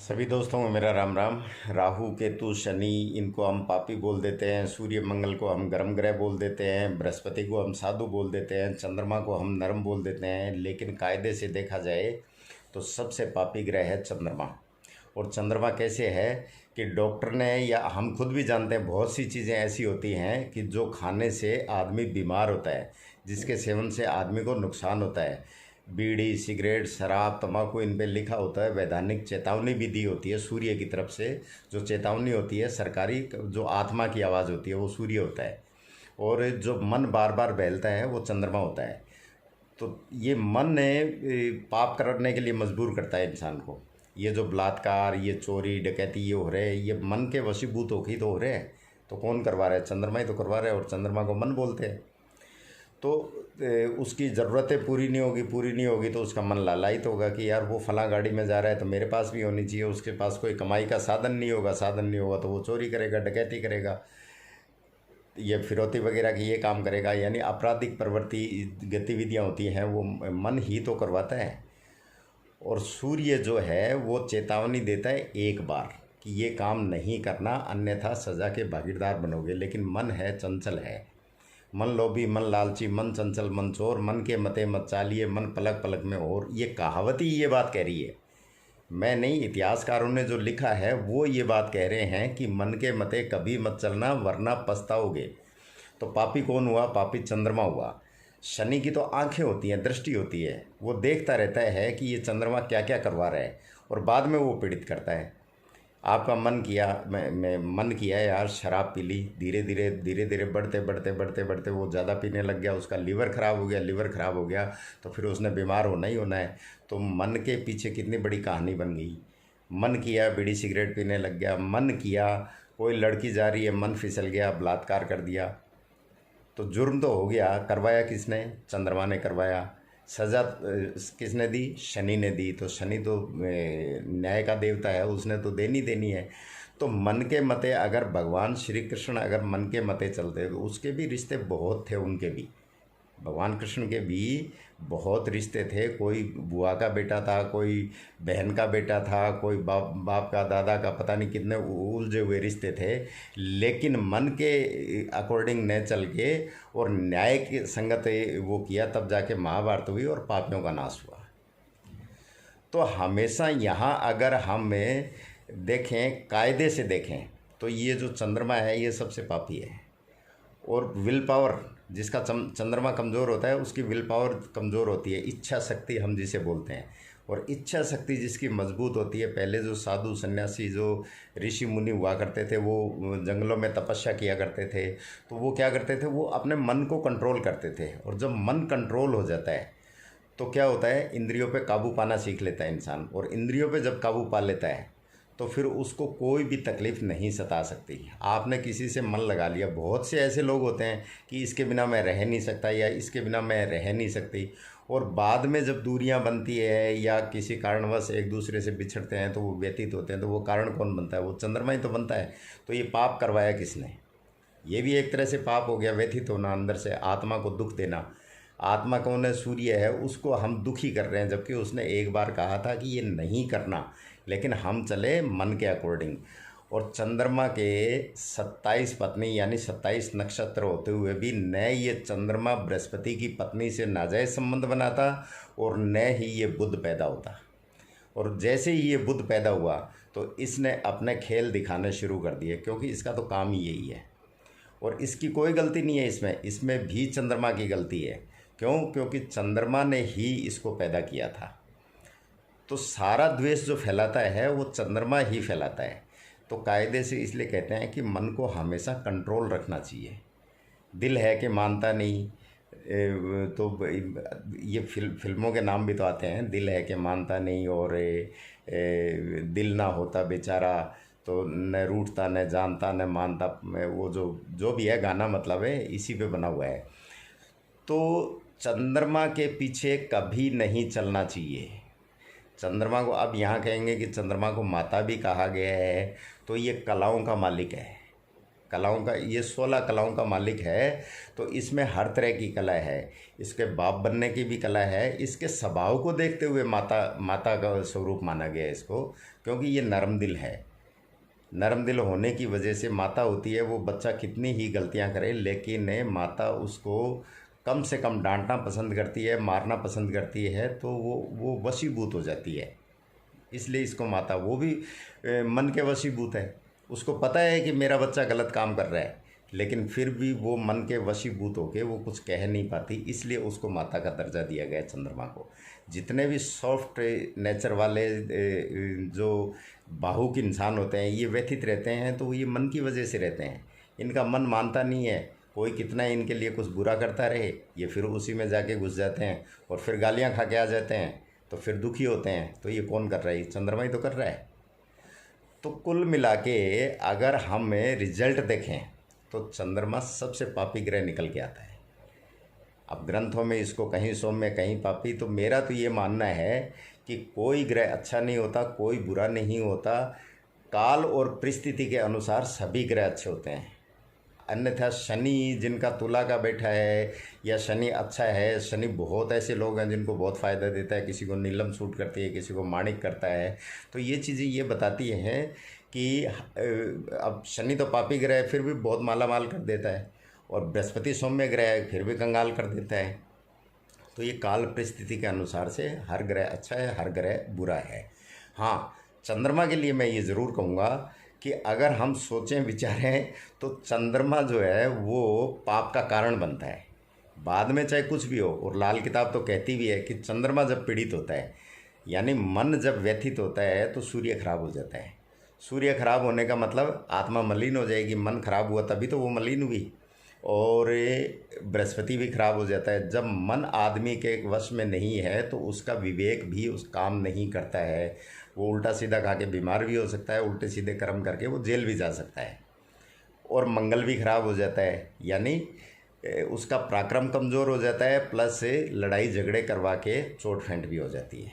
सभी दोस्तों को मेरा राम राम। राहु केतु शनि इनको हम पापी बोल देते हैं, सूर्य मंगल को हम गर्म ग्रह बोल देते हैं, बृहस्पति को हम साधु बोल देते हैं, चंद्रमा को हम नरम बोल देते हैं। लेकिन कायदे से देखा जाए तो सबसे पापी ग्रह है चंद्रमा। और चंद्रमा कैसे है कि डॉक्टर ने या हम खुद भी जानते हैं, बहुत सी चीज़ें ऐसी होती हैं कि जो खाने से आदमी बीमार होता है, जिसके सेवन से आदमी को नुकसान होता है। बीड़ी, सिगरेट, शराब, तंबाकू, इन पे लिखा होता है, वैधानिक चेतावनी भी दी होती है सूर्य की तरफ से। जो चेतावनी होती है सरकारी, जो आत्मा की आवाज़ होती है वो सूर्य होता है। और जो मन बार बार बहलता है वो चंद्रमा होता है। तो ये मन ने पाप करने के लिए मजबूर करता है इंसान को। ये जो बलात्कार, ये चोरी डकैती ये हो रहे हैं, ये मन के वशीभूत होके तो हो रहे हैं। तो कौन करवा रहा है? चंद्रमा ही तो करवा रहा है। और चंद्रमा को मन बोलते हैं। तो उसकी ज़रूरतें पूरी नहीं होगी तो उसका मन लालायित होगा कि यार वो फलां गाड़ी में जा रहा है तो मेरे पास भी होनी चाहिए। उसके पास कोई कमाई का साधन नहीं होगा तो वो चोरी करेगा, डकैती करेगा, ये फिरौती वगैरह की ये काम करेगा। यानी आपराधिक प्रवृत्ति गतिविधियाँ होती हैं वो मन ही तो करवाता है। और सूर्य जो है वो चेतावनी देता है एक बार कि ये काम नहीं करना, अन्यथा सज़ा के भागीदार बनोगे। लेकिन मन है, चंचल है। मन लोभी, मन लालची, मन चंचल, मन चोर, मन के मते मत चालिए, मन पलक पलक में और। ये कहावत ही ये बात कह रही है, मैं नहीं। इतिहासकारों ने जो लिखा है वो ये बात कह रहे हैं कि मन के मते कभी मत चलना वरना पछताओगे। तो पापी कौन हुआ? पापी चंद्रमा हुआ। शनि की तो आंखें होती हैं, दृष्टि होती है, वो देखता रहता है कि ये चंद्रमा क्या क्या करवा रहा है और बाद में वो पीड़ित करता है। आपका मन किया, मैं मन किया यार शराब पी ली, धीरे धीरे बढ़ते वो ज़्यादा पीने लग गया, उसका लीवर ख़राब हो गया तो फिर उसने बीमार होना ही होना है। तो मन के पीछे कितनी बड़ी कहानी बन गई। मन किया बीड़ी सिगरेट पीने लग गया, मन किया कोई लड़की जा रही है, मन फिसल गया, बलात्कार कर दिया। तो जुर्म तो हो गया, करवाया किसने? चंद्रमा ने करवाया। सज़ा किसने दी? शनि ने दी। तो शनि तो न्याय का देवता है, उसने तो देनी है। तो मन के मते अगर भगवान श्री कृष्ण अगर मन के मते चलते तो उसके भी रिश्ते बहुत थे। उनके भी, भगवान कृष्ण के भी बहुत रिश्ते थे। कोई बुआ का बेटा था, कोई बहन का बेटा था, कोई बाप का, दादा का, पता नहीं कितने उलझे हुए रिश्ते थे। लेकिन मन के अकॉर्डिंग न चल के और न्याय के संगत वो किया, तब जाके महाभारत हुई और पापियों का नाश हुआ। तो हमेशा यहाँ अगर हम देखें, कायदे से देखें, तो ये जो चंद्रमा है ये सबसे पापी है। और विल पावर, जिसका चंद्रमा कमज़ोर होता है उसकी विल पावर कमज़ोर होती है, इच्छा शक्ति हम जिसे बोलते हैं। और इच्छा शक्ति जिसकी मजबूत होती है, पहले जो साधु सन्यासी जो ऋषि मुनि हुआ करते थे वो जंगलों में तपस्या किया करते थे। तो वो क्या करते थे? वो अपने मन को कंट्रोल करते थे। और जब मन कंट्रोल हो जाता है तो क्या होता है? इंद्रियों पे काबू पाना सीख लेता है इंसान। और इंद्रियों पे जब काबू पा लेता है तो फिर उसको कोई भी तकलीफ़ नहीं सता सकती। आपने किसी से मन लगा लिया, बहुत से ऐसे लोग होते हैं कि इसके बिना मैं रह नहीं सकता या इसके बिना मैं रह नहीं सकती। और बाद में जब दूरियां बनती है या किसी कारणवश एक दूसरे से बिछड़ते हैं तो वो व्यतीत होते हैं, तो वो कारण कौन बनता है? वो चंद्रमा ही तो बनता है। तो ये पाप करवाया किसने? ये भी एक तरह से पाप हो गया, व्यथित होना, अंदर से आत्मा को दुख देना। आत्मा कौन है? सूर्य है, उसको हम दुखी कर रहे हैं, जबकि उसने एक बार कहा था कि ये नहीं करना। लेकिन हम चले मन के अकॉर्डिंग। और चंद्रमा के 27 पत्नी यानी 27 नक्षत्र होते हुए भी न ये चंद्रमा बृहस्पति की पत्नी से नाजायज़ संबंध बनाता और न ही ये बुध पैदा होता। और जैसे ही ये बुध पैदा हुआ तो इसने अपने खेल दिखाने शुरू कर दिए, क्योंकि इसका तो काम ही यही है। और इसकी कोई गलती नहीं है इसमें भी चंद्रमा की गलती है। क्यों? क्योंकि चंद्रमा ने ही इसको पैदा किया था। तो सारा द्वेष जो फैलाता है वो चंद्रमा ही फैलाता है। तो कायदे से इसलिए कहते हैं कि मन को हमेशा कंट्रोल रखना चाहिए। दिल है कि मानता नहीं, तो ये फिल्मों के नाम भी तो आते हैं, दिल है कि मानता नहीं, और दिल ना होता बेचारा तो न रूठता न जानता न मानता। वो जो भी है गाना, मतलब है इसी पे बना हुआ है। तो चंद्रमा के पीछे कभी नहीं चलना चाहिए। चंद्रमा को अब यहाँ कहेंगे कि चंद्रमा को माता भी कहा गया है, तो ये कलाओं का मालिक है। कलाओं का, ये 16 कलाओं का मालिक है। तो इसमें हर तरह की कला है, इसके बाप बनने की भी कला है। इसके स्वभाव को देखते हुए माता का स्वरूप माना गया है इसको, क्योंकि ये नरम दिल है। नरम दिल होने की वजह से माता होती है, वो बच्चा कितनी ही गलतियां करे लेकिन माता उसको कम से कम डांटना पसंद करती है, मारना पसंद करती है, तो वो वशीभूत हो जाती है। इसलिए इसको माता, वो भी मन के वशीभूत है। उसको पता है कि मेरा बच्चा गलत काम कर रहा है, लेकिन फिर भी वो मन के वशीभूत होके वो कुछ कह नहीं पाती, इसलिए उसको माता का दर्जा दिया गया है चंद्रमा को। जितने भी सॉफ्ट नेचर वाले जो भावुक इंसान होते हैं, ये व्यथित रहते हैं, तो ये मन की वजह से रहते हैं। इनका मन मानता नहीं है, कोई कितना इनके लिए कुछ बुरा करता रहे, ये फिर उसी में जाके घुस जाते हैं और फिर गालियाँ खा के आ जाते हैं, तो फिर दुखी होते हैं। तो ये कौन कर रहा है? ये चंद्रमा ही तो कर रहा है। तो कुल मिला के अगर हम रिजल्ट देखें तो चंद्रमा सबसे पापी ग्रह निकल के आता है। अब ग्रंथों में इसको कहीं सौम्य कहीं पापी, तो मेरा तो ये मानना है कि कोई ग्रह अच्छा नहीं होता, कोई बुरा नहीं होता। काल और परिस्थिति के अनुसार सभी ग्रह अच्छे होते हैं। अन्यथा शनि जिनका तुला का बैठा है या शनि अच्छा है, शनि बहुत ऐसे लोग हैं जिनको बहुत फ़ायदा देता है, किसी को नीलम सूट करती है, किसी को माणिक करता है। तो ये चीज़ें ये बताती हैं कि अब शनि तो पापी ग्रह है, फिर भी बहुत माला माल कर देता है, और बृहस्पति सौम्य ग्रह है, फिर भी कंगाल कर देता है। तो ये काल परिस्थिति के अनुसार से हर ग्रह अच्छा है, हर ग्रह बुरा है। हाँ, चंद्रमा के लिए मैं ये ज़रूर कहूँगा कि अगर हम सोचें विचारें तो चंद्रमा जो है वो पाप का कारण बनता है बाद में, चाहे कुछ भी हो। और लाल किताब तो कहती भी है कि चंद्रमा जब पीड़ित होता है, यानी मन जब व्यथित होता है, तो सूर्य खराब हो जाता है। सूर्य खराब होने का मतलब आत्मा मलिन हो जाएगी। मन खराब हुआ तभी तो वो मलिन हुई। और बृहस्पति भी खराब हो जाता है। जब मन आदमी के वश में नहीं है तो उसका विवेक भी उस काम नहीं करता है। वो उल्टा सीधा खा के बीमार भी हो सकता है, उल्टे सीधे कर्म करके वो जेल भी जा सकता है। और मंगल भी खराब हो जाता है, यानी उसका पराक्रम कमज़ोर हो जाता है, प्लस लड़ाई झगड़े करवा के चोट फेंट भी हो जाती है।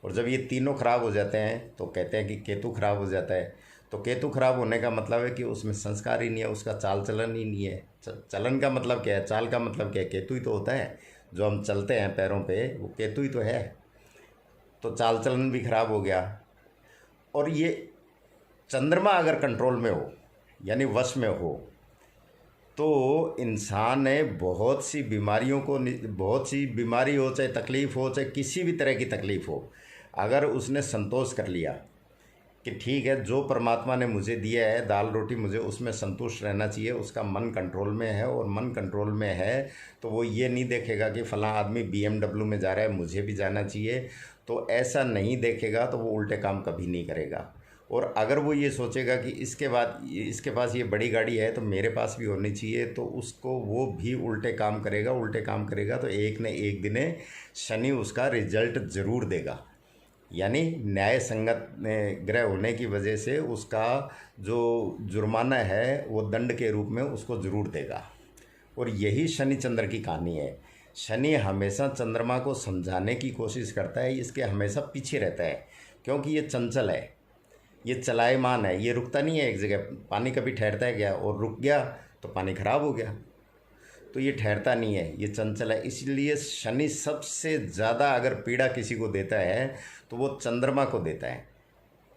और जब ये तीनों खराब हो जाते हैं तो कहते हैं कि केतु खराब हो जाता है। तो केतु खराब होने का मतलब है कि उसमें संस्कार ही नहीं है, उसका चाल चलन ही नहीं है। चलन का मतलब क्या है, चाल का मतलब क्या है? केतु ही तो होता है। जो हम चलते हैं पैरों पे, वो केतु ही तो है। तो चाल चलन भी खराब हो गया। और ये चंद्रमा अगर कंट्रोल में हो, यानी वश में हो, तो इंसान ने बहुत सी बीमारियों को, बहुत सी बीमारी हो, चाहे तकलीफ़ हो, चाहे किसी भी तरह की तकलीफ़ हो, अगर उसने संतोष कर लिया कि ठीक है, जो परमात्मा ने मुझे दिया है दाल रोटी, मुझे उसमें संतुष्ट रहना चाहिए, उसका मन कंट्रोल में है, और मन कंट्रोल में है तो वो ये नहीं देखेगा कि फ़लाँ आदमी BMW में जा रहा है, मुझे भी जाना चाहिए। तो ऐसा नहीं देखेगा तो वो उल्टे काम कभी नहीं करेगा। और अगर वो ये सोचेगा कि इसके पास ये बड़ी गाड़ी है तो मेरे पास भी होनी चाहिए, तो उसको वो भी उल्टे काम करेगा। उल्टे काम करेगा तो एक न एक दिन शनि उसका रिजल्ट ज़रूर देगा। यानी न्याय संगत ग्रह होने की वजह से उसका जो जुर्माना है वो दंड के रूप में उसको ज़रूर देगा। और यही शनि चंद्र की कहानी है। शनि हमेशा चंद्रमा को समझाने की कोशिश करता है, इसके हमेशा पीछे रहता है, क्योंकि ये चंचल है, ये चलायमान है, ये रुकता नहीं है एक जगह। पानी कभी ठहरता है क्या? और रुक गया तो पानी खराब हो गया। तो ये ठहरता नहीं है, ये चंचल है। इसलिए शनि सबसे ज़्यादा अगर पीड़ा किसी को देता है तो वो चंद्रमा को देता है।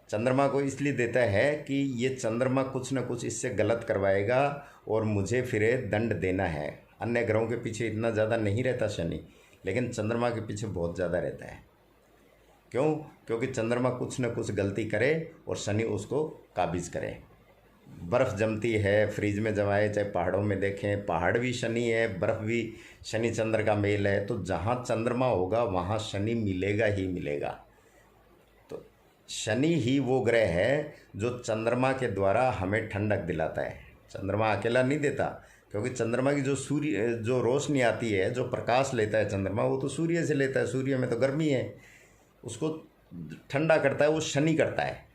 चंद्रमा को इसलिए देता है कि ये चंद्रमा कुछ न कुछ इससे गलत करवाएगा और मुझे फिर दंड देना है। अन्य ग्रहों के पीछे इतना ज़्यादा नहीं रहता शनि, लेकिन चंद्रमा के पीछे बहुत ज़्यादा रहता है। क्यों? क्योंकि चंद्रमा कुछ न कुछ गलती करे और शनि उसको काबिज करे। बर्फ़ जमती है, फ्रिज में जमाए, चाहे पहाड़ों में देखें, पहाड़ भी शनि है, बर्फ़ भी शनि चंद्र का मेल है। तो जहाँ चंद्रमा होगा वहाँ शनि मिलेगा ही मिलेगा। तो शनि ही वो ग्रह है जो चंद्रमा के द्वारा हमें ठंडक दिलाता है। चंद्रमा अकेला नहीं देता, क्योंकि चंद्रमा की जो रोशनी आती है, जो प्रकाश लेता है चंद्रमा, वो तो सूर्य से लेता है। सूर्य में तो गर्मी है, उसको ठंडा करता है वो शनि करता है।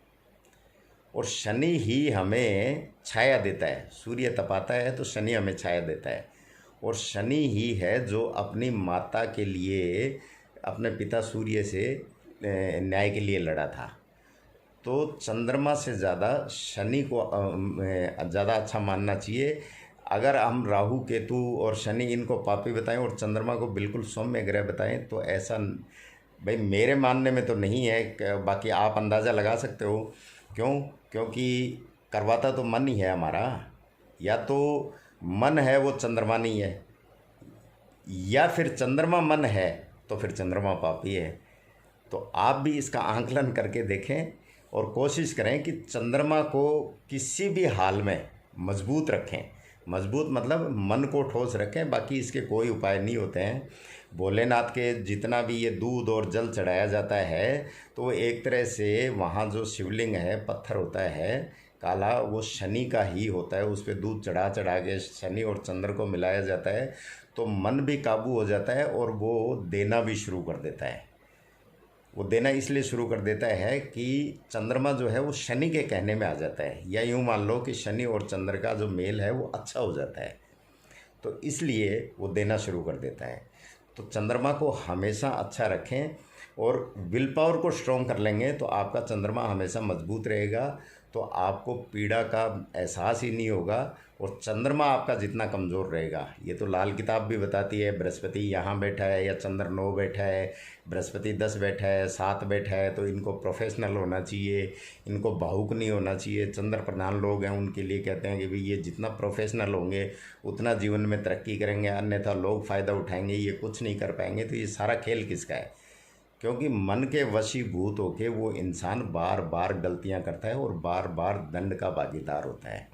और शनि ही हमें छाया देता है। सूर्य तपाता है तो शनि हमें छाया देता है। और शनि ही है जो अपनी माता के लिए अपने पिता सूर्य से न्याय के लिए लड़ा था। तो चंद्रमा से ज़्यादा शनि को ज़्यादा अच्छा मानना चाहिए। अगर हम राहु केतु और शनि इनको पापी बताएं और चंद्रमा को बिल्कुल सौम्य ग्रह बताएं तो ऐसा भाई मेरे मानने में तो नहीं है। बाकी आप अंदाज़ा लगा सकते हो। क्यों? क्योंकि करवाता तो मन ही है हमारा। या तो मन है वो चंद्रमा नहीं है, या फिर चंद्रमा मन है तो फिर चंद्रमा पापी है। तो आप भी इसका आंकलन करके देखें और कोशिश करें कि चंद्रमा को किसी भी हाल में मजबूत रखें। मजबूत मतलब मन को ठोस रखें। बाकी इसके कोई उपाय नहीं होते हैं। भोलेनाथ के जितना भी ये दूध और जल चढ़ाया जाता है तो वो एक तरह से वहाँ जो शिवलिंग है पत्थर होता है काला, वो शनि का ही होता है। उस पर दूध चढ़ा चढ़ा के शनि और चंद्र को मिलाया जाता है तो मन भी काबू हो जाता है और वो देना भी शुरू कर देता है। वो देना इसलिए शुरू कर देता है कि चंद्रमा जो है वो शनि के कहने में आ जाता है, या यूँ मान लो कि शनि और चंद्र का जो मेल है वो अच्छा हो जाता है, तो इसलिए वो देना शुरू कर देता है। तो चंद्रमा को हमेशा अच्छा रखें और विल पावर को स्ट्रॉन्ग कर लेंगे तो आपका चंद्रमा हमेशा मजबूत रहेगा। तो आपको पीड़ा का एहसास ही नहीं होगा। और चंद्रमा आपका जितना कमज़ोर रहेगा, ये तो लाल किताब भी बताती है, बृहस्पति यहाँ बैठा है या चंद्र 9 बैठा है, बृहस्पति 10 बैठा है, 7 बैठा है, तो इनको प्रोफेशनल होना चाहिए, इनको भावुक नहीं होना चाहिए। चंद्र प्रधान लोग हैं उनके लिए कहते हैं कि भाई ये जितना प्रोफेशनल होंगे उतना जीवन में तरक्की करेंगे, अन्यथा लोग फ़ायदा उठाएंगे, ये कुछ नहीं कर पाएंगे। तो ये सारा खेल किसका है? क्योंकि मन के वशीभूत होकर वो इंसान बार बार गलतियां करता है और बार बार दंड का भागीदार होता है।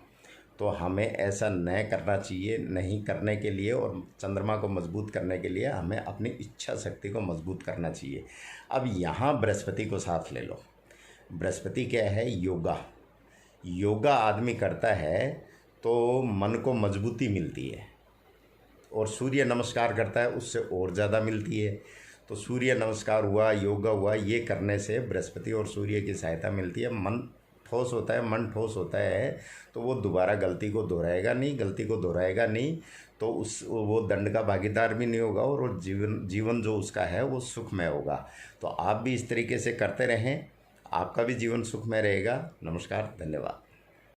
तो हमें ऐसा न करना चाहिए। नहीं करने के लिए और चंद्रमा को मजबूत करने के लिए हमें अपनी इच्छा शक्ति को मजबूत करना चाहिए। अब यहाँ बृहस्पति को साथ ले लो। बृहस्पति क्या है? योगा। योगा आदमी करता है तो मन को मजबूती मिलती है, और सूर्य नमस्कार करता है उससे और ज़्यादा मिलती है। तो सूर्य नमस्कार हुआ, योगा हुआ, ये करने से बृहस्पति और सूर्य की सहायता मिलती है। मन ठोस होता है। मन ठोस होता है तो वो दोबारा गलती को दोहराएगा नहीं तो वो दंड का भागीदार भी नहीं होगा और वो जीवन जो उसका है वो सुखमय होगा। तो आप भी इस तरीके से करते रहें, आपका भी जीवन सुखमय रहेगा। नमस्कार, धन्यवाद।